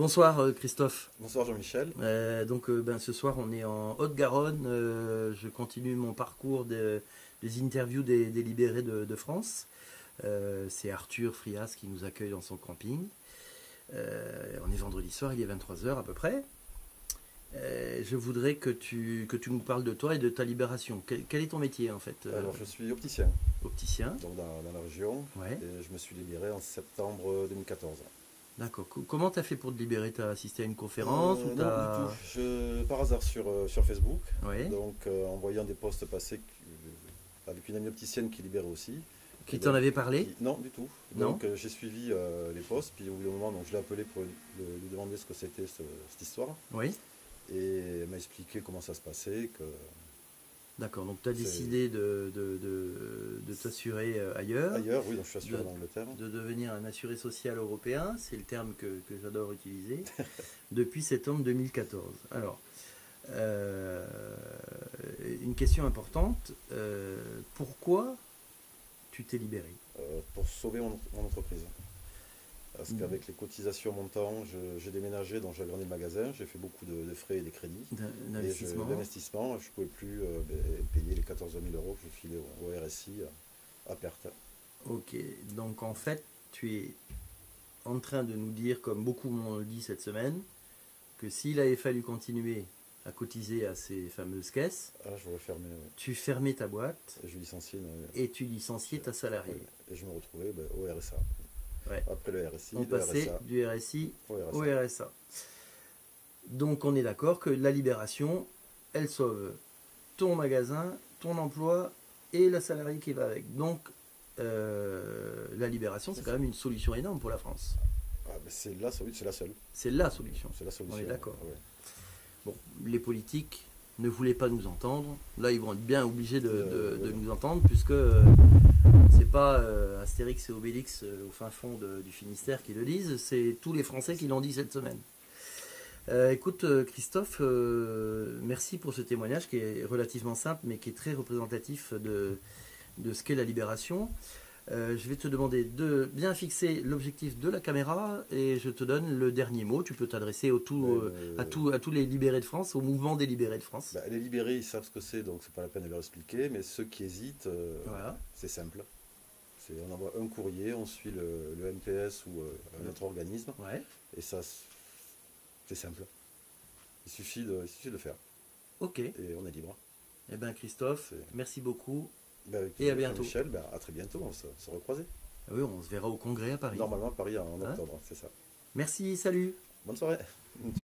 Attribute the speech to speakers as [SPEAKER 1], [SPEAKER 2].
[SPEAKER 1] Bonsoir Christophe.
[SPEAKER 2] Bonsoir Jean-Michel.
[SPEAKER 1] Ce soir on est en Haute-Garonne. Je continue mon parcours des interviews des libérés de France. C'est Arthur Frias qui nous accueille dans son camping. On est vendredi soir, il est 23h à peu près. Je voudrais que tu nous parles de toi et de ta libération. Quel est ton métier en fait?
[SPEAKER 2] Alors je suis opticien,
[SPEAKER 1] Opticien.
[SPEAKER 2] donc dans la région,
[SPEAKER 1] Ouais.
[SPEAKER 2] et je me suis libéré en septembre 2014.
[SPEAKER 1] D'accord. Comment tu as fait pour te libérer? Tu as assisté à une conférence ou
[SPEAKER 2] Non,
[SPEAKER 1] t'as...
[SPEAKER 2] du tout. Par hasard sur Facebook,
[SPEAKER 1] Ouais.
[SPEAKER 2] donc en voyant des posts passer avec une amie opticienne qui libérait aussi.
[SPEAKER 1] Qui
[SPEAKER 2] Et
[SPEAKER 1] t'en
[SPEAKER 2] donc,
[SPEAKER 1] avait parlé?
[SPEAKER 2] Non, du tout.
[SPEAKER 1] Non.
[SPEAKER 2] Donc j'ai suivi les posts, puis au bout d'un moment, donc, je l'ai appelé pour lui demander ce que c'était cette histoire.
[SPEAKER 1] Oui.
[SPEAKER 2] Et elle m'a expliqué comment ça se passait, que
[SPEAKER 1] D'accord, donc tu as
[SPEAKER 2] c'est
[SPEAKER 1] décidé de t'assurer ailleurs,
[SPEAKER 2] ailleurs, oui, donc je suis assuré
[SPEAKER 1] de,
[SPEAKER 2] en Angleterre.
[SPEAKER 1] de devenir un assuré social européen, c'est le terme que j'adore utiliser, depuis septembre 2014. Alors, une question importante, pourquoi tu t'es libéré?
[SPEAKER 2] Pour sauver mon entreprise. Parce qu'avec les cotisations montant, j'ai déménagé, donc j'ai agrandi le magasin, j'ai fait beaucoup de frais et des crédits. D'investissement, je ne pouvais plus payer les 14 000 euros que je filais au RSI à perte.
[SPEAKER 1] Ok, donc en fait, tu es en train de nous dire, comme beaucoup m'ont dit cette semaine, que s'il avait fallu continuer à cotiser à ces fameuses caisses,
[SPEAKER 2] Ah, je voulais fermer, ouais.
[SPEAKER 1] tu fermais ta boîte
[SPEAKER 2] Et je licenciais,
[SPEAKER 1] et tu licenciais ta salariée.
[SPEAKER 2] ouais. Et je me retrouvais au RSA.
[SPEAKER 1] Ouais.
[SPEAKER 2] Après le RSI,
[SPEAKER 1] On
[SPEAKER 2] le
[SPEAKER 1] passait
[SPEAKER 2] RSA,
[SPEAKER 1] du RSI
[SPEAKER 2] au
[SPEAKER 1] au
[SPEAKER 2] RSA.
[SPEAKER 1] RSA. Donc on est d'accord que la libération, elle sauve ton magasin, ton emploi et la salariée qui va avec. Donc la libération, c'est quand même une solution énorme pour la France.
[SPEAKER 2] Ah, ben c'est la seule.
[SPEAKER 1] C'est la solution.
[SPEAKER 2] C'est la solution.
[SPEAKER 1] On est d'accord.
[SPEAKER 2] Ouais.
[SPEAKER 1] Bon, les politiques ne voulaient pas nous entendre. Là, ils vont être bien obligés de
[SPEAKER 2] ouais.
[SPEAKER 1] nous entendre, puisque c'est pas Astérix et Obélix au fin fond du Finistère qui le disent, c'est tous les Français qui l'ont dit cette semaine. Écoute, Christophe, merci pour ce témoignage qui est relativement simple, mais qui est très représentatif de ce qu'est la libération. Je vais te demander de bien fixer l'objectif de la caméra et je te donne le dernier mot. Tu peux t'adresser à tous les libérés de France, au mouvement des libérés de France.
[SPEAKER 2] Bah, les libérés, ils savent ce que c'est, donc c'est pas la peine de leur expliquer, mais ceux qui hésitent,
[SPEAKER 1] Voilà.
[SPEAKER 2] c'est simple. On envoie un courrier, on suit le MPS ou un autre organisme,
[SPEAKER 1] Ouais.
[SPEAKER 2] et ça, c'est simple. Il suffit de faire,
[SPEAKER 1] Ok.
[SPEAKER 2] et on est libre.
[SPEAKER 1] Eh bien, Christophe,
[SPEAKER 2] C'est-
[SPEAKER 1] merci beaucoup.
[SPEAKER 2] Ben, avec
[SPEAKER 1] Et à bientôt.
[SPEAKER 2] Michel, ben, à très bientôt, on se recroiser.
[SPEAKER 1] Ah oui, on se verra au congrès à Paris.
[SPEAKER 2] Normalement, Paris en
[SPEAKER 1] Hein?
[SPEAKER 2] octobre, c'est ça.
[SPEAKER 1] Merci, salut.
[SPEAKER 2] Bonne soirée.